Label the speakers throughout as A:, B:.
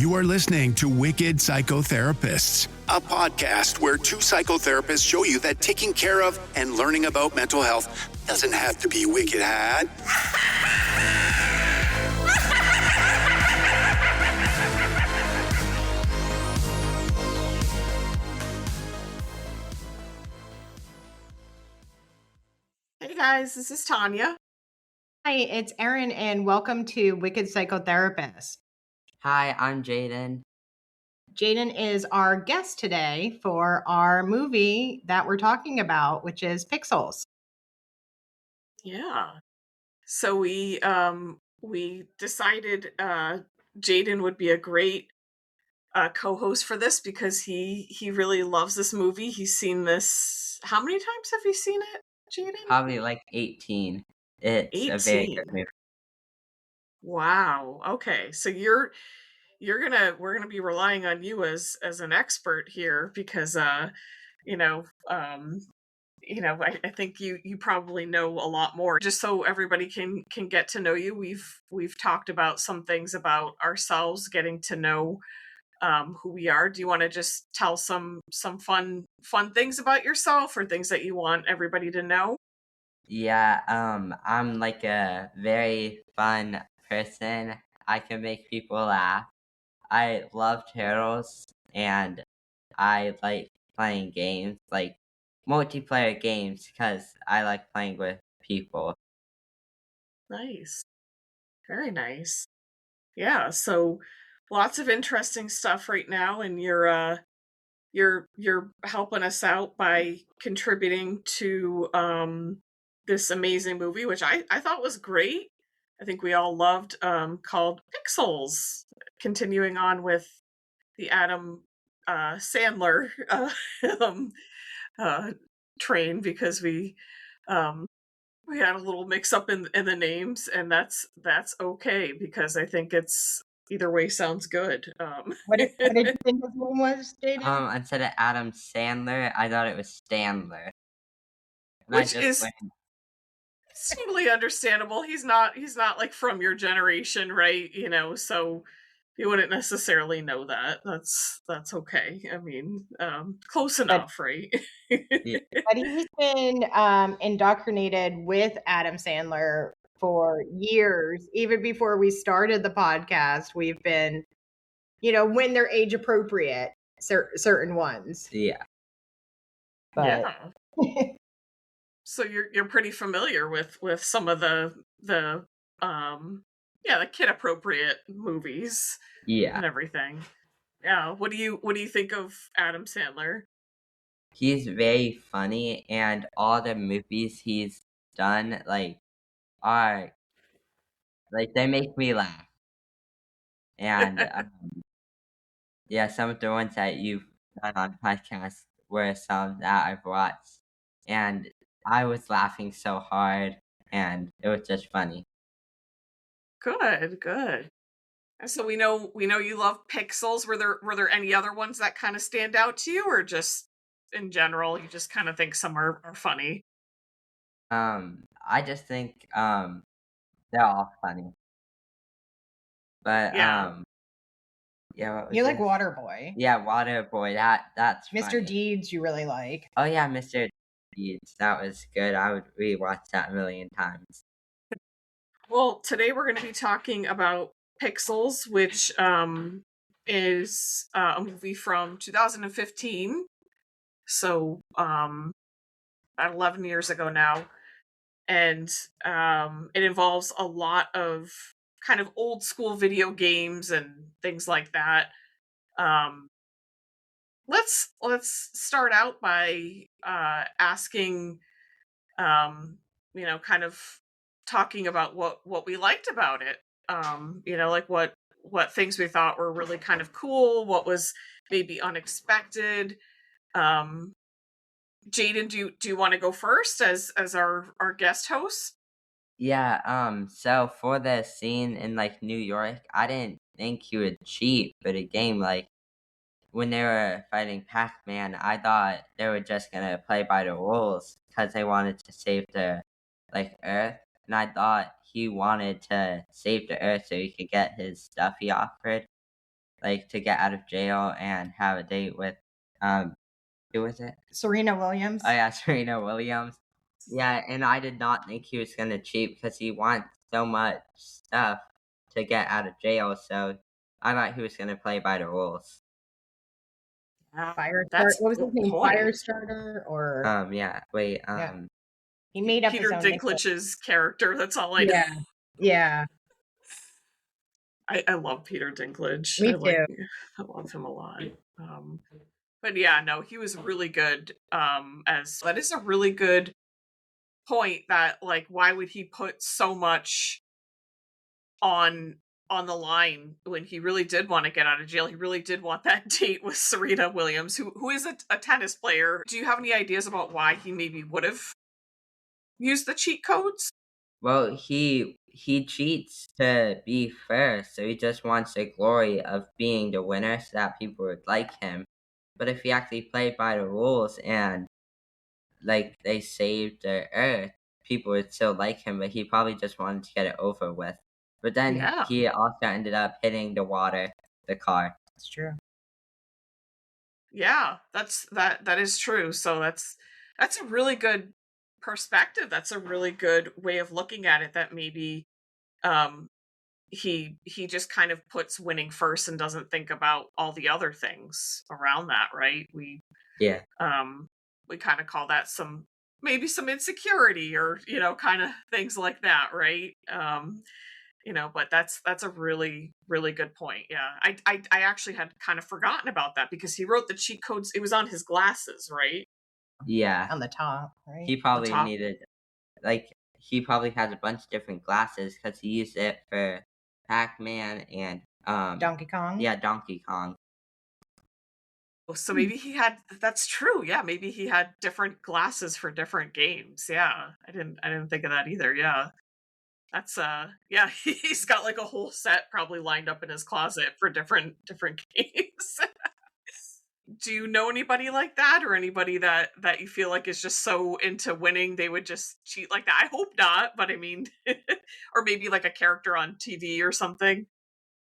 A: You are listening to Wicked Psychotherapists, a podcast where two psychotherapists show you that taking care of and learning about mental health doesn't have to be wicked hard.
B: Hey guys, this is Tanya.
C: Hi, it's Erin, and welcome to Wicked Psychotherapist.
D: Hi, I'm Jayden.
C: Jayden is our guest today for our movie that we're talking about, which is Pixels.
B: Yeah. So we decided Jayden would be a great co-host for this because he really loves this movie. He's seen this. How many times have you seen it, Jayden?
D: Probably like 18. It's a very good movie.
B: Wow. Okay. So we're gonna be relying on you as an expert here because I think you probably know a lot more. Just so everybody can get to know you, we've talked about some things about ourselves, getting to know who we are. Do you want to just tell some fun things about yourself or things that you want everybody to know?
D: Yeah, I'm like a very fun person. I can make people laugh. I love turtles, and I like playing games, like multiplayer games, because I like playing with people.
B: Nice. Very nice. Yeah, so lots of interesting stuff right now, and you're helping us out by contributing to this amazing movie, which I thought was great. I think we all loved, called Pixels. Continuing on with the Adam Sandler train, because we had a little mix up in the names, and that's okay because I think it's either way sounds good.
C: What did you think his name was, Jayden?
D: Instead of Adam Sandler, I thought it was Standler.
B: Which is totally understandable. He's not like from your generation, right? So you wouldn't necessarily know that. That's okay. I mean, close enough, right?
D: Yeah.
C: But he's been indoctrinated with Adam Sandler for years. Even before we started the podcast, we've been, when they're age appropriate, certain ones.
D: Yeah.
C: But
B: yeah. So you're pretty familiar with some of the the kid appropriate movies,
D: Yeah,
B: and everything. Yeah. What do you think of Adam Sandler?
D: he's very funny, and all the movies he's done are they make me laugh. And yeah, some of the ones that you've done on podcasts were some that I've watched, and I was laughing so hard, and it was just funny.
B: Good. And so we know you love Pixels. Were there any other ones that kind of stand out to you, or just in general you just kind of think some are funny?
D: I just think they're all funny. But
B: Yeah.
D: yeah, what was
C: You like
D: it?
C: Waterboy.
D: Yeah, Waterboy. That's
C: Mr.
D: funny.
C: Deeds you really like.
D: Oh yeah, Mr. Deeds. That was good. I would rewatch that a million times.
B: Well, today we're going to be talking about Pixels, which is a movie from 2015. So about 11 years ago now. And it involves a lot of kind of old school video games and things like that. Let's start out by asking, kind of talking about what we liked about it. Like what things we thought were really kind of cool, what was maybe unexpected. Jayden, do you want to go first as our guest host?
D: Yeah, so for the scene in New York, I didn't think he would cheat for the game. When they were fighting Pac-Man, I thought they were just gonna play by the rules because they wanted to save the Earth, and I thought he wanted to save the Earth so he could get his stuff he offered. like to get out of jail and have a date with who was it?
C: Serena Williams.
D: Oh yeah, Serena Williams. Yeah, and I did not think he was gonna cheat because he wants so much stuff to get out of jail. So I thought he was gonna play by the rules.
C: Firestarter.
B: That's
C: What was his name?
B: point.
C: Firestarter or
D: Yeah. Wait.
C: Yeah. he made up
B: Peter
C: his own nickname.
B: Dinklage's character. That's all I know.
C: Yeah. Yeah.
B: I love Peter Dinklage.
C: Me too.
B: I love him a lot. But yeah, no, he was really good. As that is a really good point. That like, why would he put so much on the line when he really did want to get out of jail? He really did want that date with Serena Williams, who is a tennis player. Do you have any ideas about why he maybe would have used the cheat codes?
D: Well, he cheats to be first, so he just wants the glory of being the winner so that people would like him. But if he actually played by the rules and like they saved the earth, people would still like him, but he probably just wanted to get it over with. But then he also ended up hitting the car.
C: That's true.
B: Yeah, that is true. So that's a really good perspective. That's a really good way of looking at it, that maybe he just kind of puts winning first and doesn't think about all the other things around that, right? We kind of call that maybe some insecurity, or kind of things like that, right? But that's a really, really good point. Yeah. I actually had kind of forgotten about that, because he wrote the cheat codes. It was on his glasses, right?
D: Yeah.
C: On the top, right?
D: He probably needed, he probably has a bunch of different glasses because he used it for Pac-Man and
C: Donkey Kong.
D: Yeah, Donkey Kong.
B: So maybe that's true. Yeah, maybe he had different glasses for different games. Yeah. I didn't think of that either. Yeah. That's yeah, he's got like a whole set probably lined up in his closet for different games. Do you know anybody like that, or anybody that you feel like is just so into winning they would just cheat like that? I hope not, but I mean, or maybe like a character on TV or something.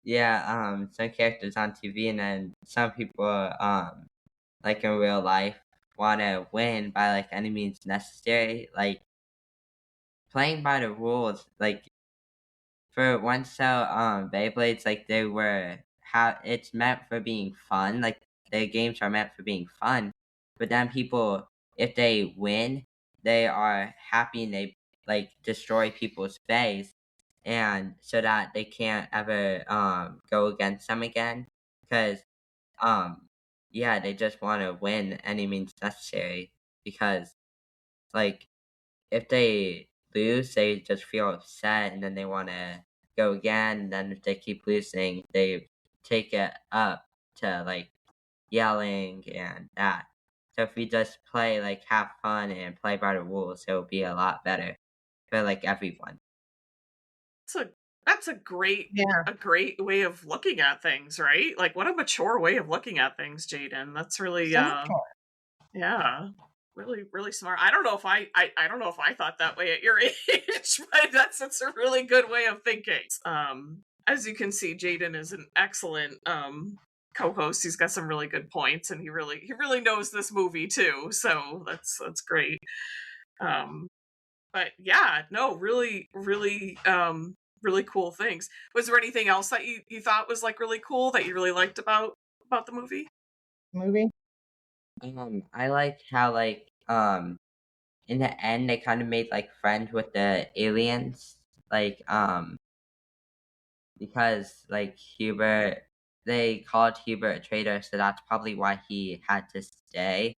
D: Yeah, some characters on TV, and then some people like in real life want to win by like any means necessary, like playing by the rules. Like for one cell Beyblades, like they were it's meant for being fun, like the games are meant for being fun, but then people, if they win, they are happy and they like destroy people's face, and so that they can't ever go against them again, because yeah, they just want to win any means necessary, because like if they lose, they just feel upset and then they want to go again. And then if they keep losing, they take it up to like yelling and that. So if we just play, like have fun and play by the rules, it will be a lot better for like everyone.
B: That's a great way of looking at things, right? Like, what a mature way of looking at things, Jayden. That's really yeah. Really, really smart. I don't know if I don't know if I thought that way at your age, but that's a really good way of thinking. As you can see, Jayden is an excellent co-host. He's got some really good points, and he really knows this movie too. So that's great. But yeah, no, really, really, really cool things. Was there anything else that you thought was like really cool that you really liked about the movie?
D: I like how like in the end they kind of made like friends with the aliens, like because like Hubert, they called Hubert a traitor, so that's probably why he had to stay.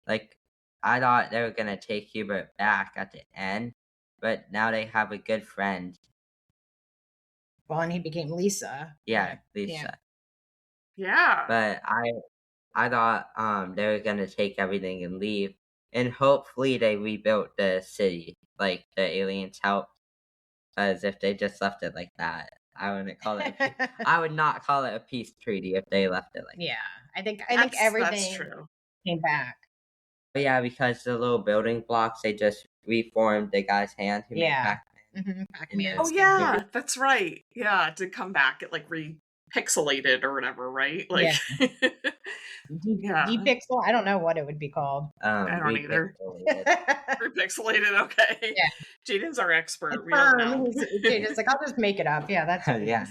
D: Like I thought they were gonna take Hubert back at the end, but now they have a good friend.
C: Well, and he became Lisa.
D: Yeah, Lisa.
B: Yeah.
D: But I thought they were gonna take everything and leave, and hopefully they rebuilt the city, like the aliens helped. Because if they just left it like that, I wouldn't call it. I would not call it a peace treaty if they left it like.
C: Yeah, I think everything
B: that's true.
C: Came back.
D: But yeah, because the little building blocks, they just reformed the guy's hand who made Pac-Man.
C: Pac-Man.
B: Oh yeah, that's right. Yeah, it did come back. It like pixelated or whatever, right? Like, yeah,
C: Depixel? I don't know what it would be called.
B: I don't either.
D: Repixelated.
B: Repixelated, okay.
C: Yeah.
B: Jayden's our expert. We
C: Firm.
B: don't know.
C: Jada's like, I'll just make it up. Yeah, that's
D: Yeah.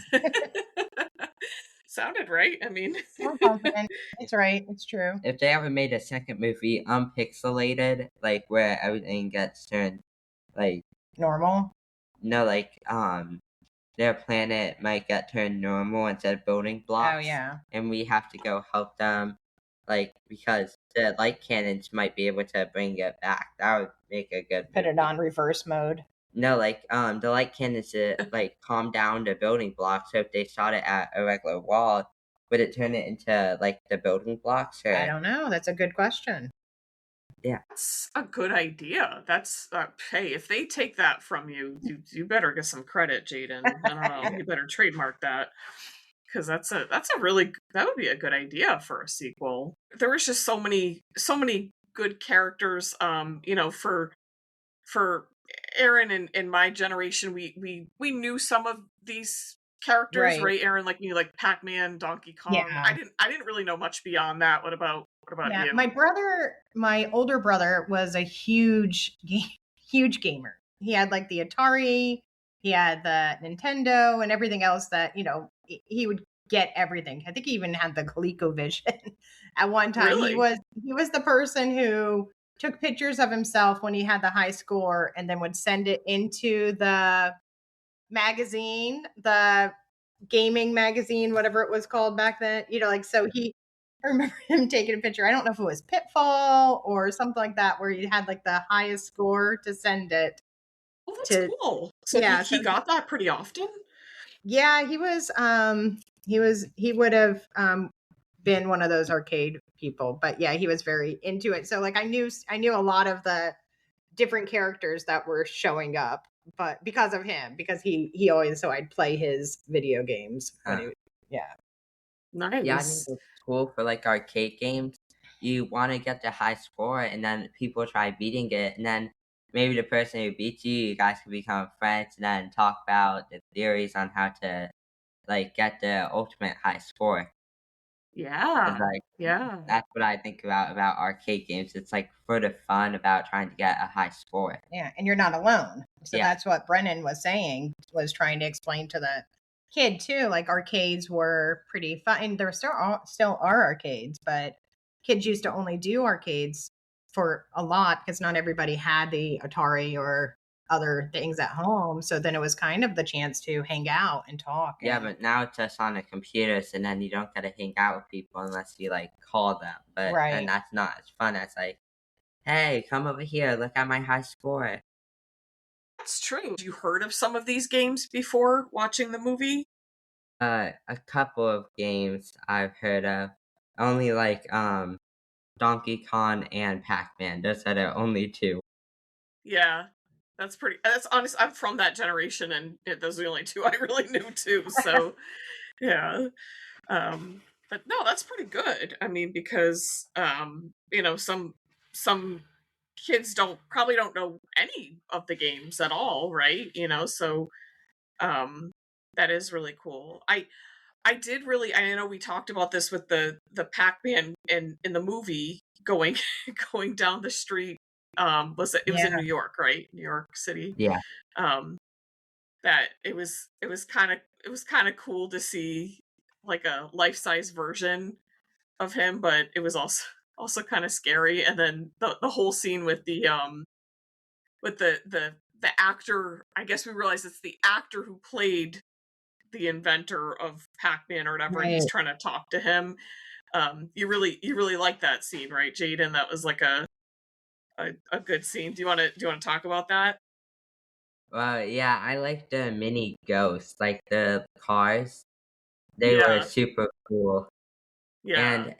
B: Sounded right. I mean,
C: I'm confident. It's right. It's true.
D: If they ever made a second movie, unpixelated, like where everything gets turned, like
C: Normal.
D: no, like their planet might get turned normal instead of building blocks.
C: Oh yeah.
D: And we have to go help them, like because the light cannons might be able to bring it back. That would make a good
C: Put
D: movie.
C: it on reverse mode.
D: No, like the light cannons to like calm down the building blocks. So if they shot it at a regular wall, would it turn it into like the building blocks? Or
C: I don't know. That's a good question.
B: that's a good idea. That's hey, if they take that from you, you better get some credit, Jayden. I don't know. You better trademark that. Because that would be a good idea for a sequel. There was just so many good characters. For Erin and my generation, we knew some of these characters, right? Erin, like you, like Pac-Man, Donkey Kong.
C: Yeah.
B: I didn't really know much beyond that. What about you?
C: My older brother was a huge gamer. He had like the Atari, he had the Nintendo and everything else that, he would get everything. I think he even had the ColecoVision at one time.
B: Really?
C: He was the person who took pictures of himself when he had the high score and then would send it into the magazine, the gaming magazine, whatever it was called back then. I remember him taking a picture. I don't know if it was Pitfall or something like that, where he had like the highest score to send it.
B: Oh, that's cool. So yeah, he got that pretty often.
C: Yeah, he would have been one of those arcade people, but yeah, he was very into it. So like I knew a lot of the different characters that were showing up, but because of him, because he always, so I'd play his video games.
B: Nice.
D: Yeah, I think it's cool for like arcade games. You want to get the high score, and then people try beating it, and then maybe the person who beats you guys can become friends, and then talk about the theories on how to like get the ultimate high score.
B: Yeah.
D: Like,
B: yeah.
D: That's what I think about arcade games. It's like for the fun about trying to get a high score.
C: Yeah, and you're not alone. So that's what Brennan was saying, was trying to explain to the kid too. Like arcades were pretty fun, and there still are arcades, but kids used to only do arcades for a lot because not everybody had the Atari or other things at home. So then it was kind of the chance to hang out and talk.
D: Yeah, but now it's just on the computers, and then you don't get to hang out with people unless you like call them. But and that's not as fun as like, hey, come over here, look at my high score.
B: That's true. You heard of some of these games before watching the movie?
D: A couple of games I've heard of. Only like Donkey Kong and Pac-Man. Those are the only two.
B: Yeah. That's honest. I'm from that generation, and those are the only two I really knew too. So, yeah. But no, that's pretty good. I mean, because some kids probably don't know any of the games at all, right? So that is really cool. I did really. I know we talked about this with the Pac-Man in the movie going down the street. It was in New York, right? New York City.
D: Yeah.
B: That it was kind of cool to see like a life-size version of him, but it was also kind of scary. And then the whole scene with the actor, I guess we realized it's the actor who played the inventor of Pac-Man or whatever, and he's trying to talk to him. You really like that scene, right, Jayden? That was like a good scene. Do you want to talk about that?
D: Well, yeah, I like the mini ghosts, like the cars. They were super cool.
B: Yeah.
D: And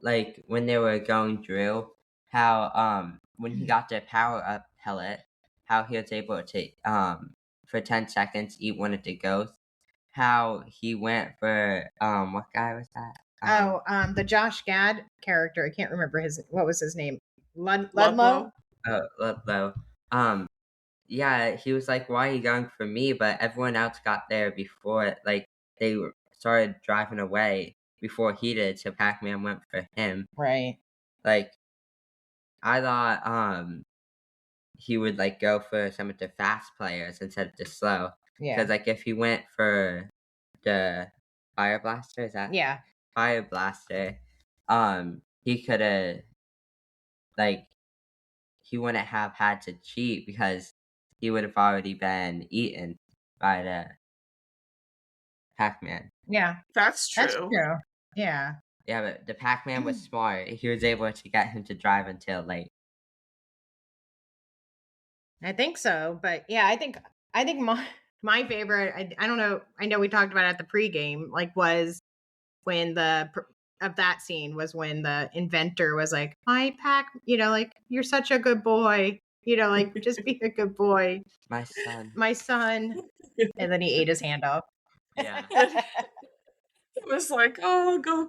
D: like when they were going through, how when he got the power up pellet, how he was able to for 10 seconds eat one of the ghosts. How he went for what guy was that?
C: The Josh Gad character. I can't remember what was his name? Ludlow?
D: Oh, Ludlow. Yeah, he was like, why are you going for me? But everyone else got there before, like, they started driving away before he did, so Pac-Man went for him.
C: Right.
D: Like, I thought he would like go for some of the fast players instead of the slow.
C: Yeah.
D: Because like if he went for the fire blaster, is that
C: Yeah.
D: fire blaster? He could have like he wouldn't have had to cheat because he would have already been eaten by the Pac-Man.
C: Yeah.
B: That's true.
C: That's true. Yeah.
D: Yeah, but the Pac-Man was smart. He was able to get him to drive until late.
C: I think so, but yeah, I think my favorite. I don't know. I know we talked about it at the pregame. Like, was when of that scene was when the inventor was like, "My Pac, like you're such a good boy. Like just be a good boy,
D: My son.
C: my son." And then he ate his hand off.
D: Yeah.
B: It was like, oh, go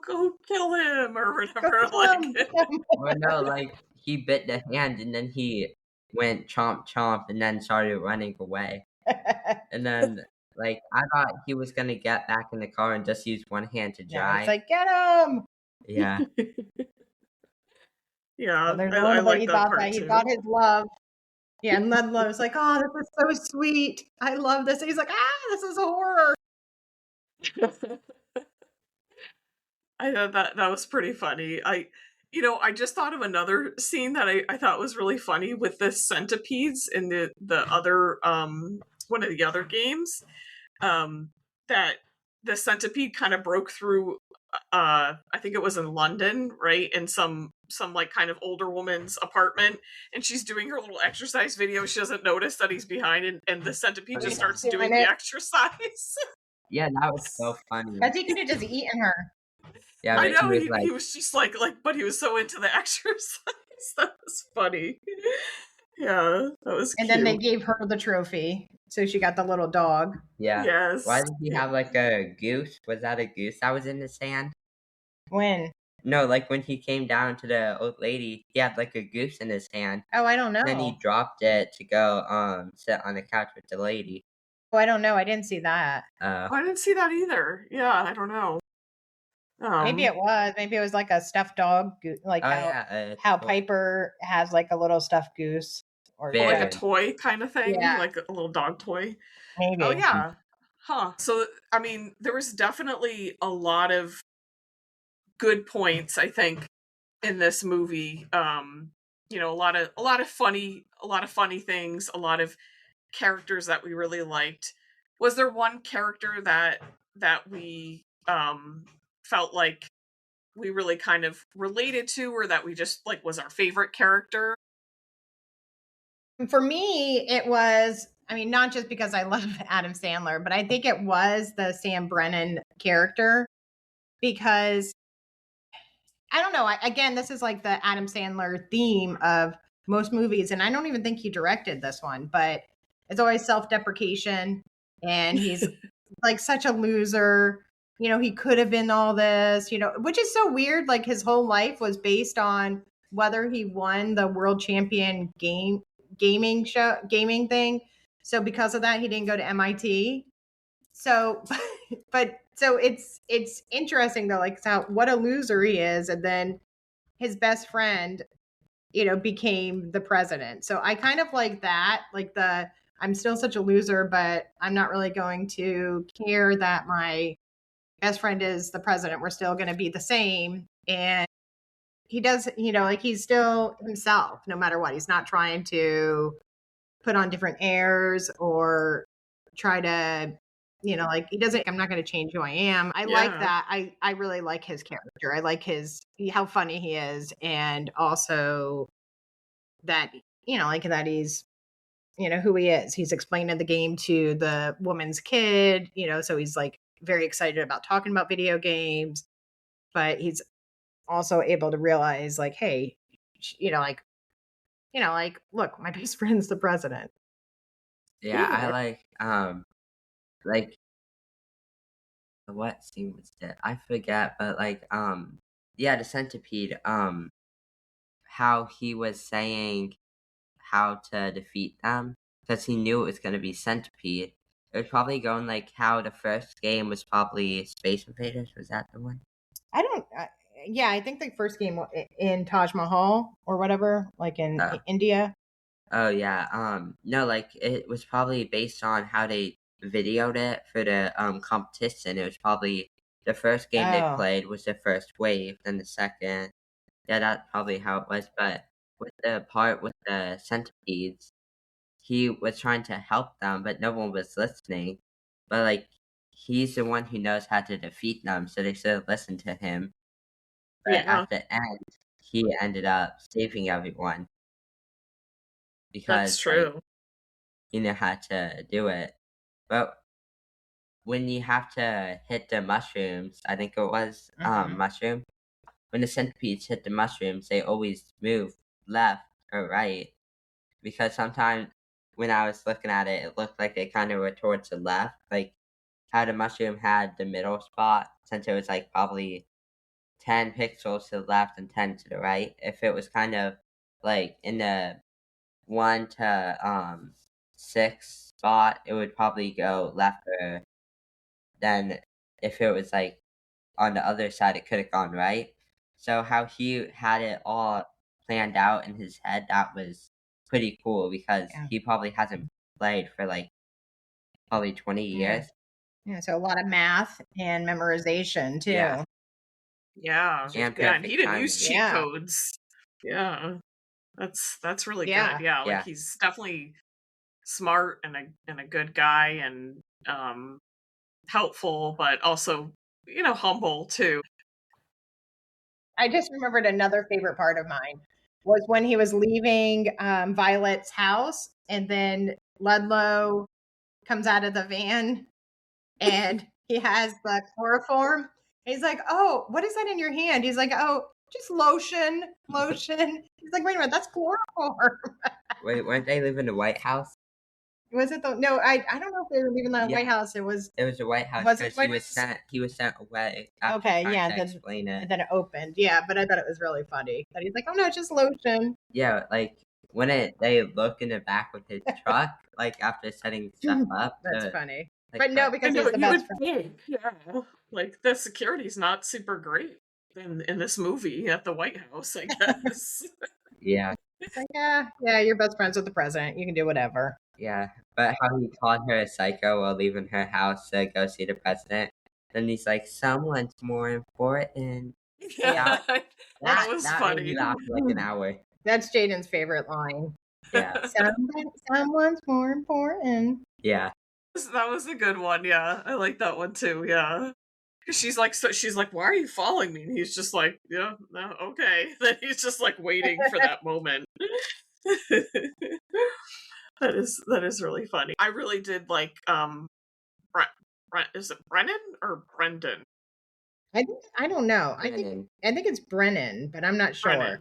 B: kill him or whatever.
C: Go
B: Like,
C: kill him.
D: Or no, like he bit the hand and then he went chomp chomp and then started running away. And then like I thought he was gonna get back in the car and just use one hand to
C: Yeah,
D: drive.
C: it's like, get him.
D: Yeah.
B: yeah,
C: So there's
B: I
C: one that
B: like
C: he
B: that
C: thought
B: part
C: that he
B: too.
C: thought his love. Yeah, and Ludlow was like, "Oh, this is so sweet. I love this." And he's like, "Ah, this is horror."
B: I thought that was pretty funny. I just thought of another scene that I thought was really funny with the centipedes in the other one of the other games. That the centipede kind of broke through. I think it was in London, right? In some like kind of older woman's apartment, and she's doing her little exercise video. She doesn't notice that he's behind, and the centipede just starts doing the exercise.
D: Yeah, that was so funny.
C: Because he could have just eaten her.
D: Yeah,
B: I know
D: he was
B: he was just like, but he was so into the exercise. That was funny. Yeah, that was
C: And
B: cute.
C: then they gave her the trophy, so she got the little dog.
D: Yeah.
B: Yes.
D: Why did he have like a goose? Was that a goose that was in the sand?
C: When?
D: No, like when he came down to the old lady, he had like a goose in his hand.
C: Oh, I don't know.
D: Then he dropped it to go sit on the couch with the lady.
C: Oh, I don't know. I didn't see that.
B: I didn't see that either. Yeah, I don't know.
C: Maybe it was. Maybe it was like a stuffed dog, like how Piper has like a little stuffed goose, or
B: like a toy kind of thing, like a little dog toy.
C: Maybe.
B: Oh yeah, huh? So I mean, there was definitely a lot of good points, I think, in this movie. A lot of funny things, a lot of characters that we really liked. Was there one character that we felt like we really kind of related to, or that we just like was our favorite character?
C: For me, it was, I mean, not just because I love Adam Sandler, but I think it was the Sam Brennan character, because I don't know. Again, this is like the Adam Sandler theme of most movies, and I don't even think he directed this one, but it's always self-deprecation, and he's like such a loser. He could have been all this, which is so weird. Like his whole life was based on whether he won the world champion gaming thing. So because of that, he didn't go to MIT. So, so it's interesting though, like what a loser he is. And then his best friend, became the president. So I kind of like that, like I'm still such a loser, but I'm not really going to care that my best friend is the president. We're still going to be the same. And he does, like he's still himself no matter what. He's not trying to put on different airs or try to, like he doesn't, I'm not going to change who I am. I like that. I really like his character. I like how funny he is. And also that, like that he's, who he is. He's explaining the game to the woman's kid, so he's like very excited about talking about video games, but he's also able to realize like, hey, like, look, my best friend's the president.
D: Yeah, I like what scene was that? I forget, but like yeah, the centipede, how he was saying how to defeat them, because he knew it was gonna be centipede. it was probably going like how the first game was probably Space Invaders. Was that the one?
C: I don't. Yeah, I think the first game in Taj Mahal or whatever, like in India.
D: Oh yeah. No, like it was probably based on how they videoed it for the competition. It was probably the first game they played was the first wave, then the second. Yeah, that's probably how it was. But with the part with the centipedes, he was trying to help them, but no one was listening. But like he's the one who knows how to defeat them, so they should have listened to him. But at the end, he ended up saving everyone
B: That's
D: because like
B: true.
D: he knew how to do it. But when you have to hit the mushrooms, I think it was mushroom. When the centipedes hit the mushrooms, they always move left or right because sometimes when I was looking at it, it looked like they kind of were towards the left, like how the mushroom had the middle spot, since it was like probably 10 pixels to the left and 10 to the right. If it was kind of like in the 1 to 6 spot, it would probably go left, or then if it was like on the other side, it could have gone right. So how he had it all planned out in his head, that was pretty cool because he probably hasn't played for like probably 20 years.
C: Yeah, so a lot of math and memorization too.
B: Yeah. And he didn't use cheat codes. Yeah. That's really good. Yeah, like he's definitely smart and a good guy and helpful, but also, humble too.
C: I just remembered another favorite part of mine was when he was leaving Violet's house, and then Ludlow comes out of the van and he has the chloroform. He's like, "Oh, what is that in your hand?" He's like, "Oh, just lotion." He's like, "Wait a minute, that's chloroform."
D: Wait, weren't they living in the White House?
C: Was it no? I don't know if they were leaving the White House. It was
D: the White House because he was sent away.
C: Okay, yeah.
D: Then explain it.
C: And then it opened. Yeah, but I thought it was really funny that he's like, "Oh no, it's just lotion."
D: Yeah, like when they look in the back with his truck, like after setting stuff up.
C: That's funny. Like, but no, because he's the best friend.
B: Yeah, like the security's not super great in this movie at the White House, I guess.
D: Yeah.
C: It's like, yeah, you're best friends with the president. You can do whatever.
D: Yeah, but how he called her a psycho while leaving her house to go see the president. Then he's like, "Someone's more important."
B: Yeah, that was funny.
D: Made me laugh for like an hour.
C: That's Jayden's favorite line.
D: Yeah.
C: Someone's more important.
D: Yeah.
B: That was a good one. Yeah, I like that one too. Yeah. She's like, "Why are you following me?" And he's just like, "Yeah, no, okay." Then he's just like waiting for that moment. That is really funny. I really did like is it Brennan or Brendan?
C: I don't know. I think it's Brennan, but I'm not sure.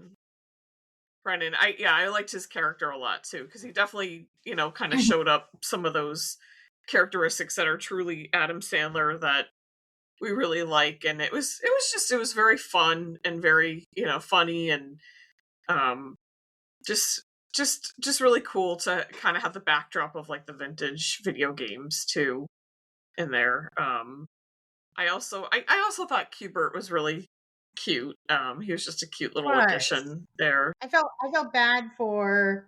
B: Brennan. I liked his character a lot too, because he definitely, kind of showed up some of those characteristics that are truly Adam Sandler that we really like, and it was very fun and very, funny and just really cool to kind of have the backdrop of like the vintage video games too in there. I also thought Q*bert was really cute. He was just a cute little addition there.
C: I felt bad for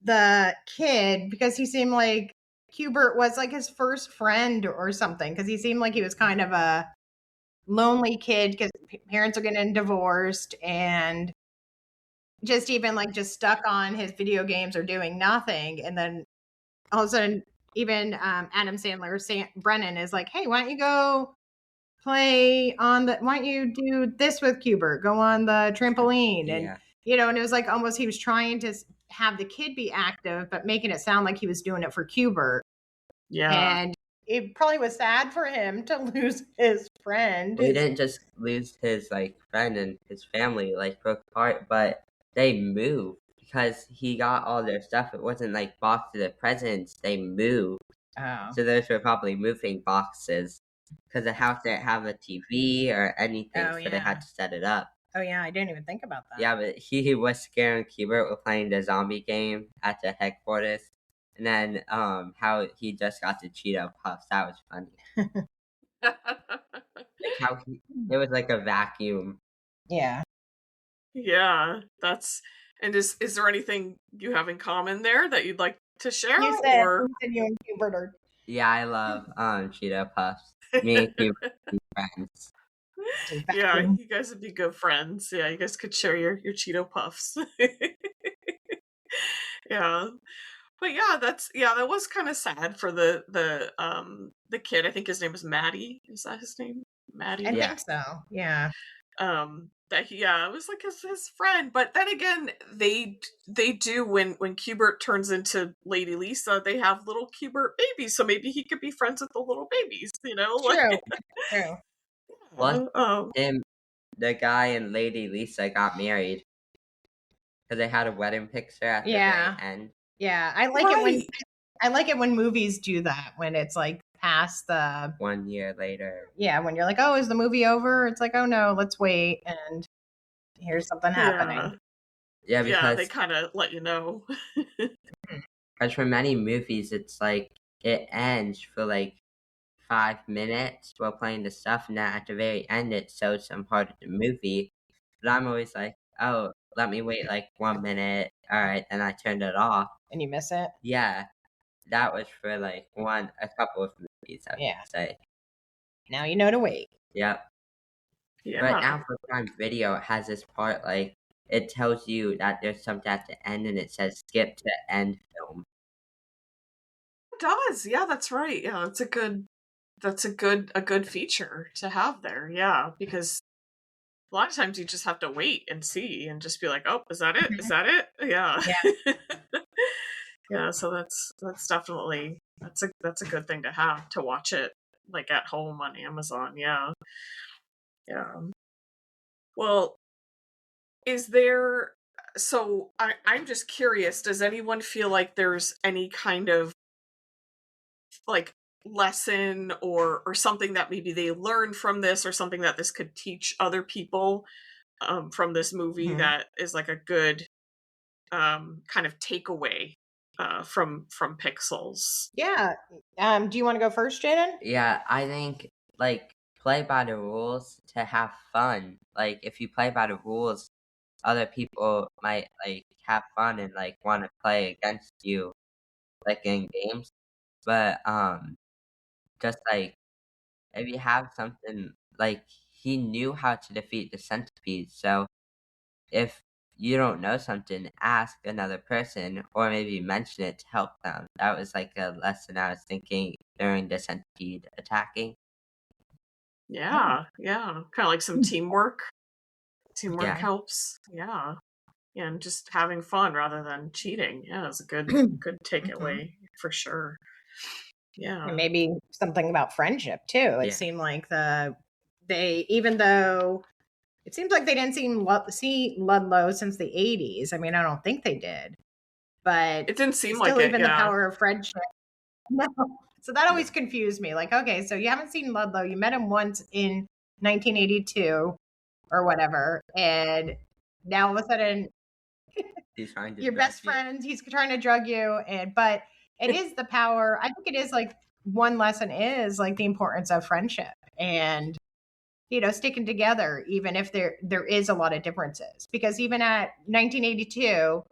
C: the kid because he seemed like Q*bert was like his first friend or something, because he seemed like he was kind of a lonely kid because parents are getting divorced and just stuck on his video games or doing nothing. And then all of a sudden, even Adam Sandler, Brennan is like, "Hey, why don't you go play why don't you do this with Q*bert? Go on the trampoline." And, and it was like almost he was trying to have the kid be active, but making it sound like he was doing it for Q*bert.
B: Yeah.
C: And it probably was sad for him to lose his friend.
D: Well, he didn't just lose his friend and his family broke apart, but they moved because he got all their stuff. It wasn't like boxes of presents. They moved.
C: Oh.
D: So those were probably moving boxes because the house didn't have a TV or anything, so they had to set it up.
C: Oh yeah, I didn't even think about that.
D: Yeah, but he was scaring Q*bert with playing the zombie game at the headquarters. And then how he just got the Cheeto Puffs. That was funny. Like how it was like a vacuum.
C: Yeah.
B: Yeah, that's. And is there anything you have in common there that you'd like to share?
C: You said
B: Or
C: you and Hubert are
D: Yeah, I love Cheeto Puffs. Me and Cube are friends.
C: just
B: yeah,
C: vacuum.
B: you guys would be good friends. Yeah, you guys could share your Cheeto Puffs. Yeah. But yeah, that was kind of sad for the kid. I think his name was Maddie. Is that his name? Maddie?
C: I
D: Yeah.
C: think so. Yeah.
B: That he, yeah, it was like his friend. But then again, they do when Cubert turns into Lady Lisa, they have little Cubert babies, so maybe he could be friends with the little babies, you know?
C: True. True.
D: Plus, the guy and Lady Lisa got married because they had a wedding picture at the very end.
C: Yeah. I like it when movies do that, when it's like past the
D: 1 year later.
C: Yeah, when you're like, oh, is the movie over? It's like, oh no, let's wait, and here's something happening.
D: Yeah, because
B: they kind of let you know.
D: Because for many movies, it's like it ends for like 5 minutes while playing the stuff, and then at the very end, it shows some part of the movie. But I'm always like, oh, let me wait like 1 minute. All right, then I turned it off.
C: And you miss it?
D: Yeah, that was for like a couple of movies, I would say.
C: Now you know to wait.
D: Yep.
B: Yeah.
D: But now for Prime Video, it has this part like it tells you that there's something at the end, and it says skip to end film.
B: It does. Yeah, that's right. Yeah, that's a good feature to have there. Yeah, because a lot of times you just have to wait and see and just be like, oh, is that it? Is that it? Yeah. Yeah, so that's definitely that's a good thing to have, to watch it like at home on Amazon. Yeah. Well, is there, so I'm just curious, does anyone feel like there's any kind of like lesson or something that maybe they learned from this, or something that this could teach other people from this movie that is like a good kind of takeaway from Pixels?
C: Yeah. Do you want to go first, Jayden?
D: Yeah, I think like play by the rules to have fun. Like if you play by the rules, other people might like have fun and like want to play against you, like in games. But just like if you have something like he knew how to defeat the centipede, so if you don't know something, ask another person or maybe mention it to help them. That was like a lesson I was thinking during the centipede attacking.
B: Yeah, kind of like some teamwork. Teamwork
D: Yeah.
B: helps. Yeah, and just having fun rather than cheating. Yeah, it's a good takeaway for sure. Yeah,
C: And maybe something about friendship too. It seemed like even though it seems like they didn't see Ludlow since the 80s. I mean, I don't think they did, but
B: it didn't seem
C: still
B: like
C: even
B: it.
C: the
B: Yeah.
C: power of friendship. No. So that always confused me. Like, okay, so you haven't seen Ludlow. You met him once in 1982 or whatever, and now all of a sudden
D: He's trying to
C: your
D: drug
C: best
D: you.
C: friend, he's trying to drug you, but it is the power. I think it is like one lesson is like the importance of friendship and sticking together even if there is a lot of differences, because even at 1982,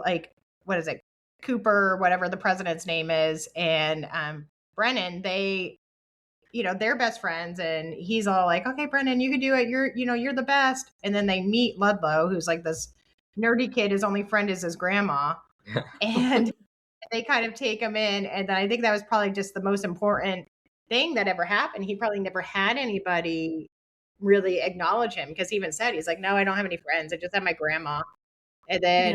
C: like what is it, Cooper, whatever the president's name is, and Brennan, they're best friends, and he's all like, okay, Brennan, you can do it, you're the best. And then they meet Ludlow, who's like this nerdy kid, his only friend is his grandma, and they kind of take him in. And then I think that was probably just the most important thing that ever happened. He probably never had anybody really acknowledge him, because he even said, he's like, no, I don't have any friends, I just have my grandma. And then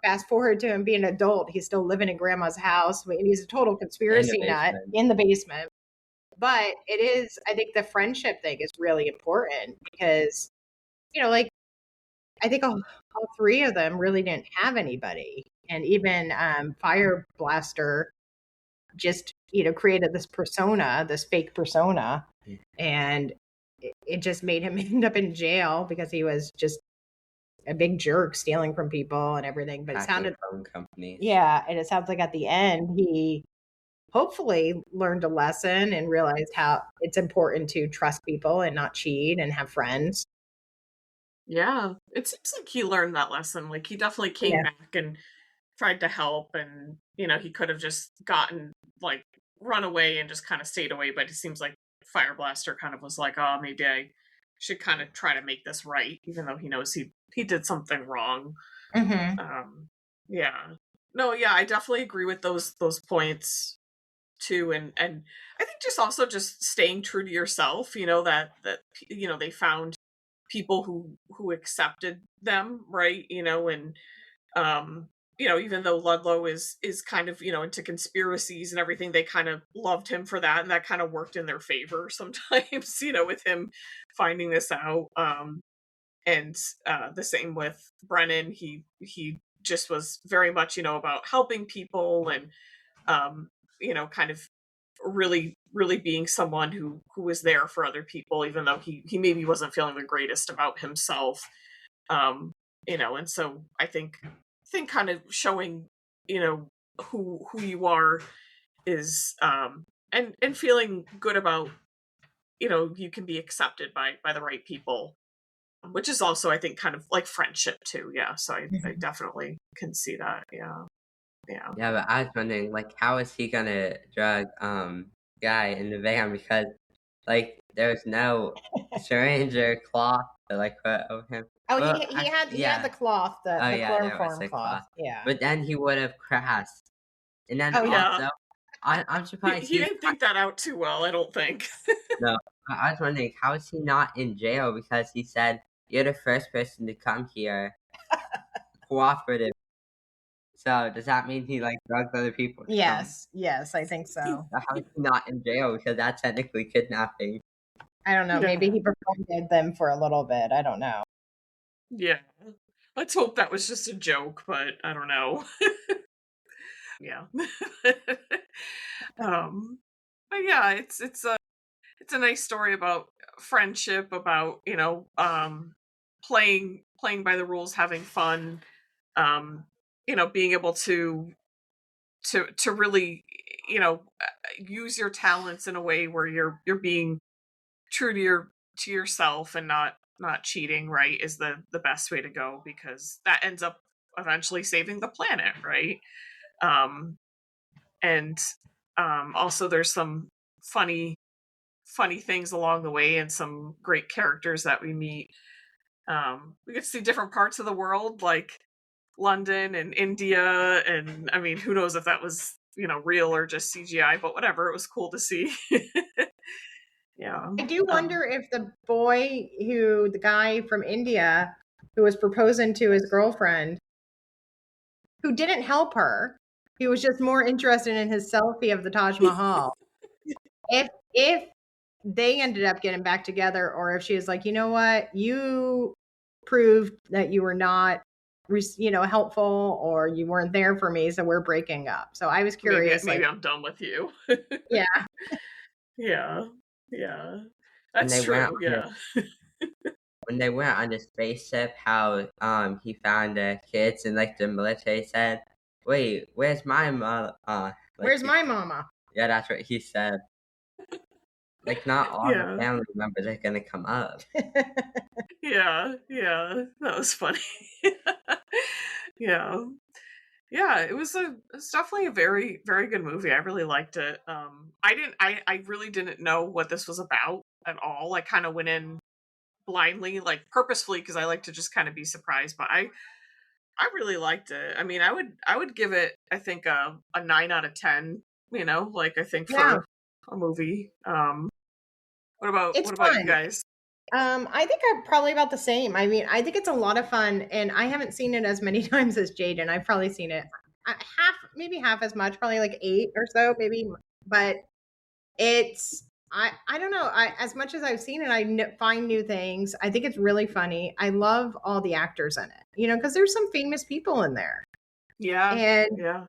C: fast forward to him being an adult, he's still living in grandma's house, and he's a total conspiracy nut in the basement. But it is, I think the friendship thing is really important, because like I think all three of them really didn't have anybody, and even Fire Blaster just created this persona, this fake persona, and it just made him end up in jail because he was just a big jerk, stealing from people and everything. But it
D: hacking
C: sounded,
D: phone companies.
C: yeah, and it sounds like at the end he hopefully learned a lesson and realized how it's important to trust people and not cheat and have friends.
B: Yeah, it seems like he learned that lesson. Like he definitely came
C: Yeah.
B: back and tried to help, and he could have just gotten like run away and just kind of stayed away, but it seems like Fire Blaster kind of was like, oh, maybe I should kind of try to make this right, even though he knows he did something wrong.
C: Mm-hmm.
B: Yeah, no, yeah, I definitely agree with those points too, and I think just also just staying true to yourself. That they found people who accepted them, right? And um even though Ludlow is kind of into conspiracies and everything, they kind of loved him for that, and that kind of worked in their favor sometimes, with him finding this out. And the same with Brennan. He just was very much about helping people, and kind of really being someone who was there for other people, even though he maybe wasn't feeling the greatest about himself. And so I think kind of showing who you are is and feeling good about you can be accepted by the right people, which is also I think kind of like friendship too. Yeah, so I definitely can see that. Yeah.
D: Yeah, but I was wondering, like, how is he gonna drug guy in the van, because like there's no syringe or cloth to like put over him.
C: Oh,
D: Well,
C: he had the cloth,
D: oh
C: the
D: yeah, there was
C: chloroform
D: a
C: cloth.
D: cloth,
C: Yeah.
D: but then he would have crashed, and then
C: Oh yeah.
B: Yeah.
D: also I'm
B: He,
D: surprised
B: he didn't think that out too well, I don't think.
D: no. I was wondering, how is he not in jail, because he said you're the first person to come here cooperative. So does that mean he like drugged other people to come?
C: Yes, I think so.
D: So how is he not in jail? Because that's technically kidnapping.
C: I don't know.
B: Yeah.
C: Maybe he befriended them for a little bit. I don't know.
B: Yeah. Let's hope that was just a joke, but I don't know. Yeah. But yeah, it's a nice story about friendship, about playing by the rules, having fun, being able to really use your talents in a way where you're being true to yourself and not cheating, right, is the best way to go, because that ends up eventually saving the planet, right? And also there's some funny things along the way, and some great characters that we meet. We get to see different parts of the world, like London and India, and I mean, who knows if that was real or just CGI, but whatever, it was cool to see. Yeah.
C: I do wonder if the guy from India who was proposing to his girlfriend, who didn't help her, he was just more interested in his selfie of the Taj Mahal. If they ended up getting back together, or if she was like, you know what, you proved that you were not helpful, or you weren't there for me, so we're breaking up. So I was curious,
B: maybe I'm done with you.
C: Yeah.
B: Yeah.
D: When
B: That's
D: they went
B: true.
D: on
B: Yeah.
D: when they went on the spaceship, how he found the kids, and like the military said, "Wait, where's my mom?"
C: Where's my mama?
D: Yeah, that's what he said. Like, not all the
B: Yeah.
D: family members are gonna come up.
B: Yeah. That was funny. Yeah. Yeah, it's definitely a very, very good movie. I really liked it. I really didn't know what this was about at all. I kind of went in blindly, like purposefully, because I like to just kind of be surprised. But I really liked it. I mean, I would give it, I think, a 9 out of 10. Like I think
C: Yeah.
B: for a movie. What about
C: It's
B: what about you
C: fun.
B: guys?
C: I think I'm probably about the same. I mean, I think it's a lot of fun, and I haven't seen it as many times as Jayden. I've probably seen it maybe half as much, probably like 8 or so, maybe. But I don't know. As much as I've seen it, find new things. I think it's really funny. I love all the actors in it, because there's some famous people in there,
B: Yeah.
C: and
B: Yeah.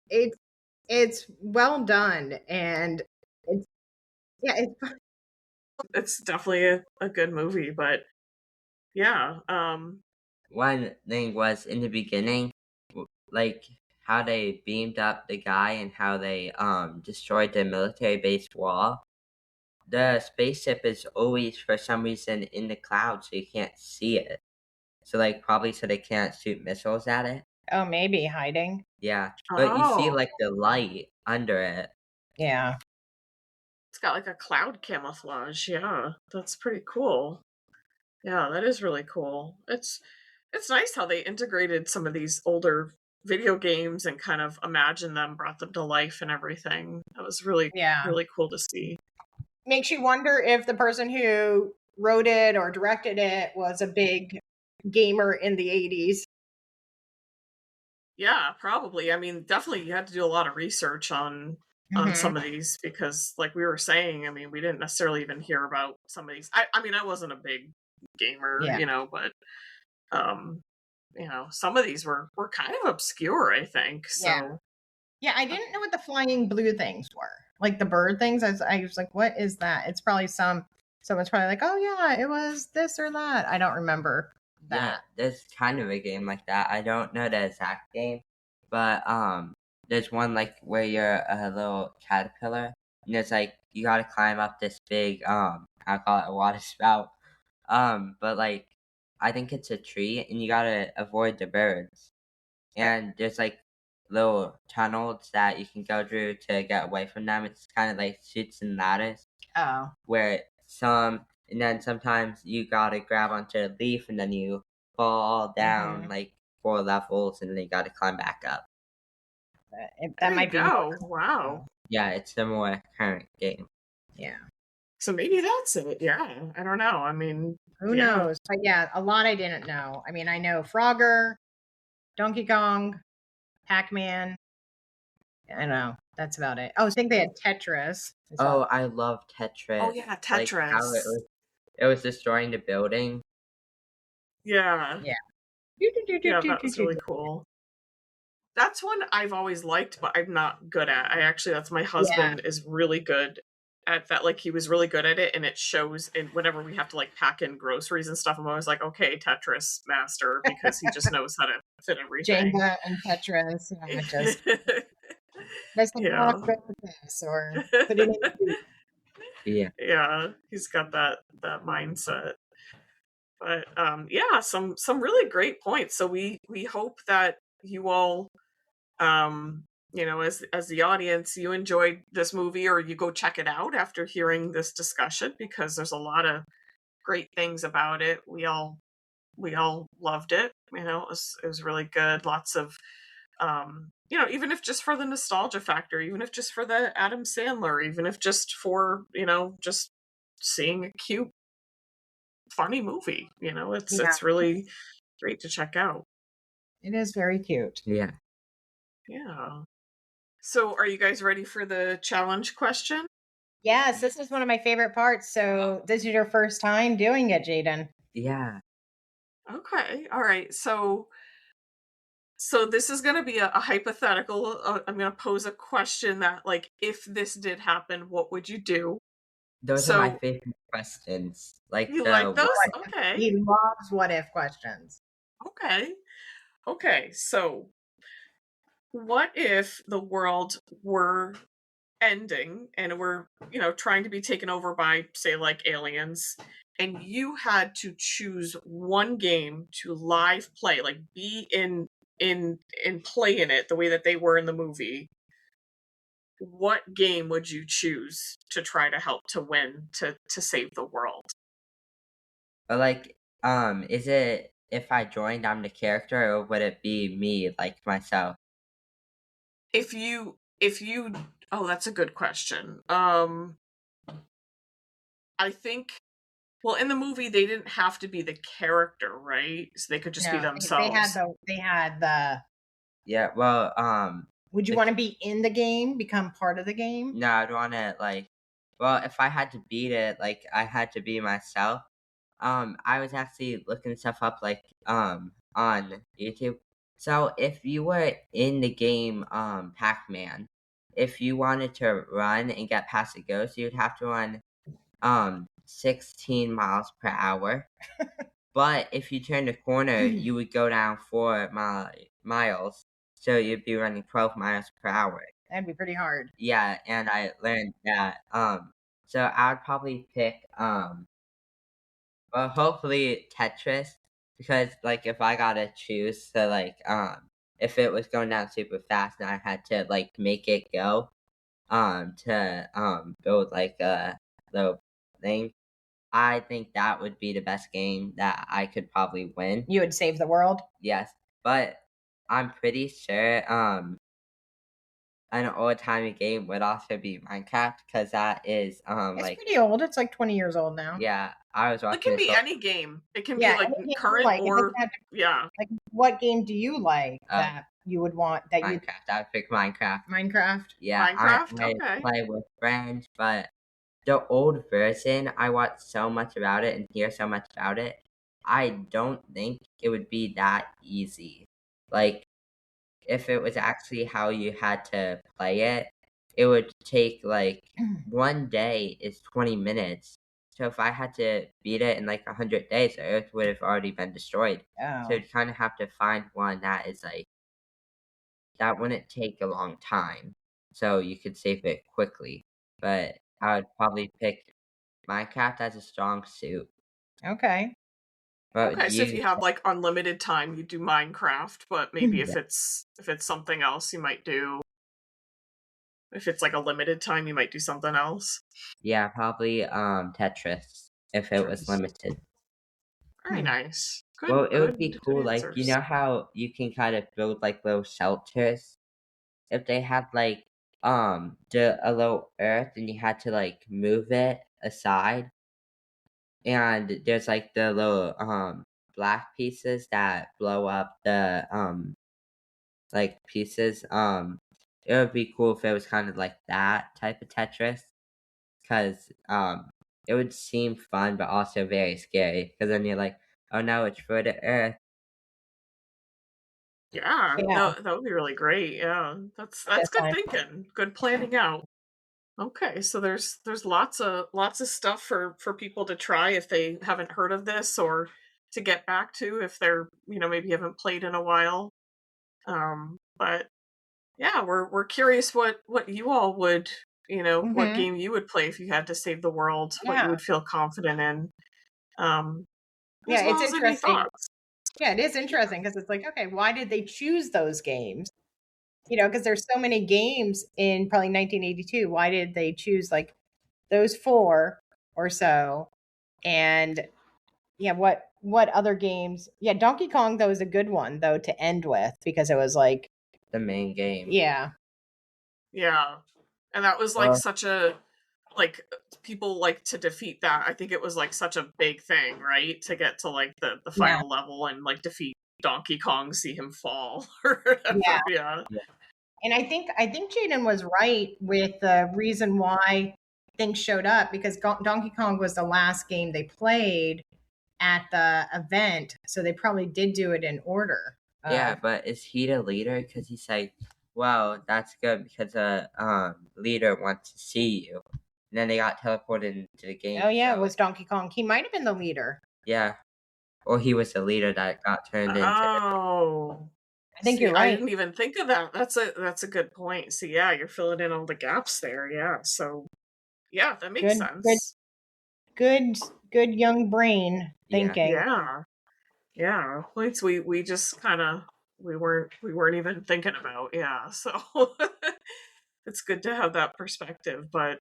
C: it's well done, and it's fun.
B: It's definitely a good movie, but yeah.
D: one thing was in the beginning, like how they beamed up the guy and how they destroyed the military base wall. The spaceship is always for some reason in the cloud, so you can't see it. So like probably so they can't shoot missiles at it.
C: Oh, maybe hiding.
D: Yeah, but you see
B: Oh,
D: like the light under it.
C: Yeah.
B: it's got like a cloud camouflage. Yeah, that's pretty cool. Yeah, that is really cool. It's nice how they integrated some of these older video games and kind of imagined them, brought them to life and everything. That was really
C: Yeah.
B: really cool to see.
C: Makes you wonder if the person who wrote it or directed it was a big gamer in the 80s.
B: Yeah, probably. I mean, definitely you had to do a lot of research on
C: Mhm.
B: some of these because like we were saying, I mean, we didn't necessarily even hear about some of these. I mean, I wasn't a big gamer,
C: Yeah.
B: but some of these were kind of obscure, I think. So
C: Yeah, I didn't know what the flying blue things were. Like the bird things. I was like, what is that? It's probably someone's probably like, oh yeah, it was this or that. I don't remember
D: Yeah,
C: that.
D: there's kind of a game like that. I don't know the exact game, but there's one like where you're a little caterpillar, and there's like you gotta climb up this big I call it a water spout, but like I think it's a tree, and you gotta avoid the birds, and there's like little tunnels that you can go through to get away from them. It's kind of like chutes and ladders
C: Oh.
D: where and then sometimes you gotta grab onto a leaf and then you fall down
C: Mhm.
D: like 4 levels and then you gotta climb back up.
C: That
B: there you
C: might be
B: go.
C: more.
B: Wow.
D: Yeah, it's the more current game.
C: Yeah.
B: So maybe that's it. Yeah, I don't know. I mean,
C: Who
B: yeah.
C: knows? But yeah, a lot I didn't know. I mean, I know Frogger, Donkey Kong, Pac-Man. I know. That's about it. Oh, I think they had Tetris.
D: Oh, I love Tetris.
B: Oh yeah,
D: Like how
B: Tetris.
D: it was destroying the building.
B: Yeah.
C: Yeah.
B: Yeah, that was really cool. That's one I've always liked, but I'm not good at. That's my husband is really good at that. Like he was really good at it, and it shows in whenever we have to like pack in groceries and stuff. I'm always like, okay, Tetris master, because he just knows how to fit everything.
C: Jenga and Tetris. Yeah, just let's
B: Yeah.
C: walk with this or put it in.
D: Yeah.
B: Yeah, he's got that mindset. But yeah, some really great points. So we hope that you all as the audience, you enjoyed this movie or you go check it out after hearing this discussion because there's a lot of great things about it. We all loved it. It was really good. Lots of even if just for the nostalgia factor, even if just for the Adam Sandler, even if just for, just seeing a cute, funny movie, it's really great to check out.
C: It is very cute.
D: Yeah.
B: Yeah. So are you guys ready for the challenge question?
C: Yes, this is one of my favorite parts. So this is your first time doing it, Jayden.
D: Yeah.
B: Okay. All right. So this is going to be a hypothetical. I'm going to pose a question that, like, if this did happen, what would you do?
D: Those are my favorite questions. Like
B: you like those?
C: What
B: Okay.
C: He loves what if questions.
B: Okay. Okay. So what if the world were ending and we're, trying to be taken over by, say, like aliens, and you had to choose one game to live play, like be in play in it the way that they were in the movie? What game would you choose to try to help to win to save the world?
D: But like, is it if I joined I'm the character or would it be me, like myself?
B: If you oh, that's a good question. I think, well, in the movie they didn't have to be the character, right? So they could just be themselves.
C: They had the
D: Yeah, well,
C: would you want to be in the game, become part of the game?
D: no, I'd want to well, if I had to beat it, like I had to be myself. I was actually looking stuff up on YouTube. So if you were in the game Pac-Man, if you wanted to run and get past the ghost, you'd have to run 16 miles per hour. But if you turn the corner, you would go down 4 miles, so you'd be running 12 miles per hour.
C: That'd be pretty hard.
D: Yeah, and I learned that. So I would probably pick well, hopefully Tetris, because like if I gotta choose, so like if it was going down super fast and I had to like make it go, to build like a little thing, I think that would be the best game that I could probably win.
C: You would save the world?
D: Yes, but I'm pretty sure an old-timey game would also be Minecraft, because that is
C: It's
D: like
C: pretty old. It's like 20 years old now.
D: yeah, I was watching
B: It can
D: this
B: be
D: whole-
B: any game. It can
C: Yeah,
B: be like
C: any game you
B: current
C: like. It
B: or
C: doesn't have to-
B: yeah.
C: Like, what game do you like that you would want that you
D: Minecraft. I would pick Minecraft.
C: Minecraft?
D: Yeah,
B: Minecraft?
D: I
B: Okay.
D: play with friends, but the old version, I watch so much about it and hear so much about it. I don't think it would be that easy. Like, if it was actually how you had to play it, it would take like one day is 20 minutes. So if I had to beat it in like 100 days, the Earth would have already been destroyed.
C: Oh.
D: So you'd kind of have to find one that is like that wouldn't take a long time, so you could save it quickly. But I would probably pick Minecraft as a strong suit.
C: Okay.
D: But
B: Okay, so if you have like unlimited time, you do Minecraft, but maybe if it's something else, you might do. If it's like a limited time, you might do something else.
D: Yeah, probably Tetris if it was
B: Tetris.
D: limited.
B: Very nice. Good.
D: Well, it would be
B: good
D: cool, like you
B: answers.
D: know how you can kind of build like little shelters. If they had like a little earth and you had to like move it aside, and there's like the little black pieces that blow up the like pieces. It would be cool if it was kind of like that type of Tetris, because it would seem fun but also very scary, because then you're like, oh no, it's for the earth.
B: Yeah,
C: Yeah.
B: that would be really great. Yeah, that's
C: That's
B: good
C: fine.
B: thinking. Good planning out. Okay, so there's lots of stuff for people to try if they haven't heard of this, or to get back to if they're maybe haven't played in a while. But yeah, we're curious what you all would what game you would play if you had to save the world, what you
C: Yeah.
B: would feel confident in.
C: Yeah,
B: as well
C: it's
B: as any
C: interesting.
B: thoughts.
C: Yeah, it is interesting because it's like, okay, why did they choose those games? Because there's so many games in probably 1982. Why did they choose like those 4 or so? And yeah, what other games? Yeah, Donkey Kong though is a good one though to end with, because it was like
D: The main game.
C: Yeah.
B: Yeah, and that was like such a like people like to defeat that. I think it was like such a big thing, right? To get to like the final level and like defeat Donkey Kong, see him fall or whatever. Yeah.
C: And I think Jayden was right with the reason why things showed up, because Donkey Kong was the last game they played at the event, so they probably did do it in order.
D: Yeah, but is he the leader? Because he's like, well, that's good because the leader wants to see you. And then they got teleported into the game.
C: Oh yeah,
D: so
C: it was Donkey Kong. He might have been the leader.
D: Yeah. Or he was the leader that got turned into.
B: Oh,
C: I think
B: see,
C: you're right.
B: I didn't even think of that. That's a good point. So yeah, you're filling in all the gaps there. Yeah. So yeah, that makes sense.
C: Good young brain thinking.
B: Yeah. Points we just kind of we weren't even thinking about. Yeah. So it's good to have that perspective. But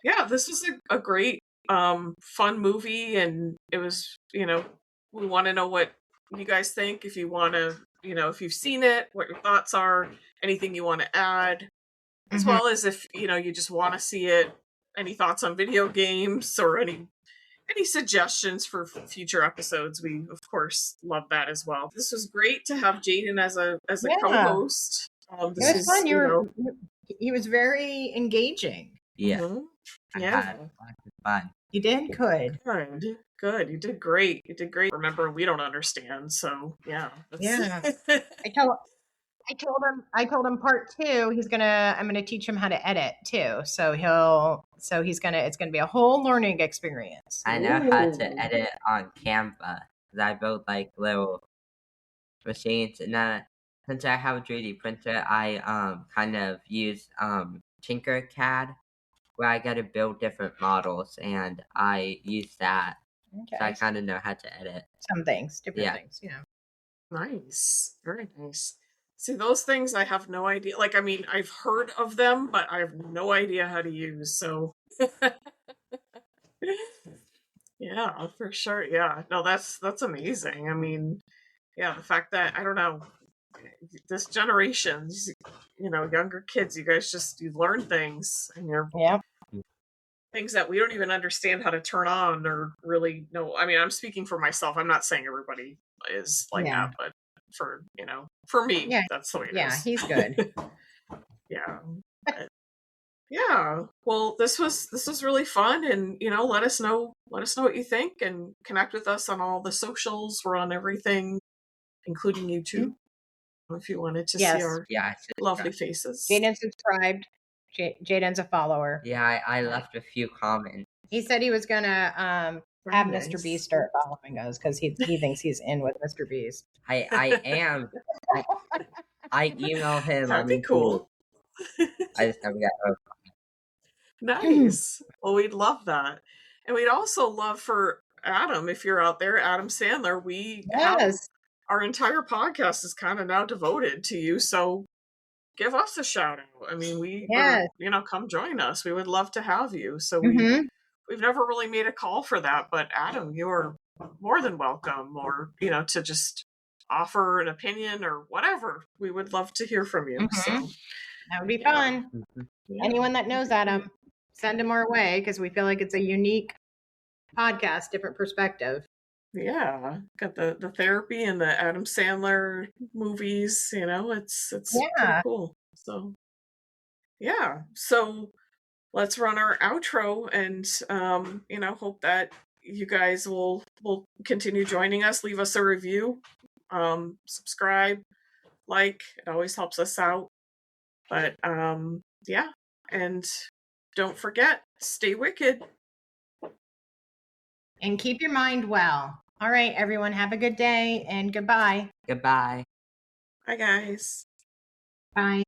B: yeah, this was a great fun movie, and it was we want to know what you guys think. If you want to if you've seen it, what your thoughts are, anything you want to add, as well as if you just want to see it, any thoughts on video games or any suggestions for future episodes. We of course love that as well. This was great to have Jayden as a co-host. This
C: it was fun.
B: was
C: he was very engaging.
D: Yeah.
B: Yeah.
D: Fun.
C: You did good.
B: Good. You did great. Remember, we don't understand, so yeah.
C: Yeah. I told him part 2, I'm gonna teach him how to edit too. So it's gonna be a whole learning experience.
D: I know how to edit on Canva. because I build like little machines, and then since I have a 3D printer, I kind of use Tinkercad, where I got to build different models, and I use that, so I
C: Okay.
D: kind of know how to edit.
C: Some things, different
D: Yeah.
C: things, you know.
B: Nice. Very nice. See, those things I have no idea. Like, I mean, I've heard of them, but I have no idea how to use. So, yeah, for sure. Yeah. No, that's amazing. I mean, yeah, the fact that I don't know this generation, younger kids, you guys you learn things and you're
C: Yep.
B: things that we don't even understand how to turn on or really know. I mean, I'm speaking for myself. I'm not saying everybody is like
C: Yeah.
B: that, but for me,
C: Yeah.
B: that's the way it
C: Yeah,
B: is.
C: he's good.
B: Yeah. But, yeah. Well, this was really fun, and let us know what you think, and connect with us on all the socials. We're on everything, including YouTube, if you wanted to see
C: Yes.
B: our
D: Yeah,
B: lovely faces.
C: Jayden subscribed. Jayden's a follower.
D: yeah, I left a few comments.
C: He said he was gonna
B: Very
C: have
B: nice.
C: Mr. Beast start following us because he thinks he's in with Mr. Beast.
D: I am. I email him.
B: That'd be cool.
D: I just never got over.
B: Nice. Well, we'd love that. And we'd also love for Adam, if you're out there, Adam Sandler, we have
C: Yes.
B: our entire podcast is kind of now devoted to you. So give us a shout out. I mean,
C: Yes.
B: come join us. We would love to have you. So
C: Mhm.
B: we've never really made a call for that, but Adam, you're more than welcome, or, to just offer an opinion or whatever. We would love to hear from you. So
C: That would be
B: yeah.
C: fun.
B: Yeah.
C: Anyone that knows Adam, send him our way because we feel like it's a unique podcast, different perspective.
B: Yeah, got the therapy and the Adam Sandler movies. It's pretty cool. So yeah, so let's run our outro, and hope that you guys will continue joining us. Leave us a review, subscribe, like. It always helps us out. But yeah, and don't forget, stay wicked.
C: And keep your mind well. All right, everyone, have a good day and goodbye.
D: Goodbye.
B: Bye, guys.
C: Bye.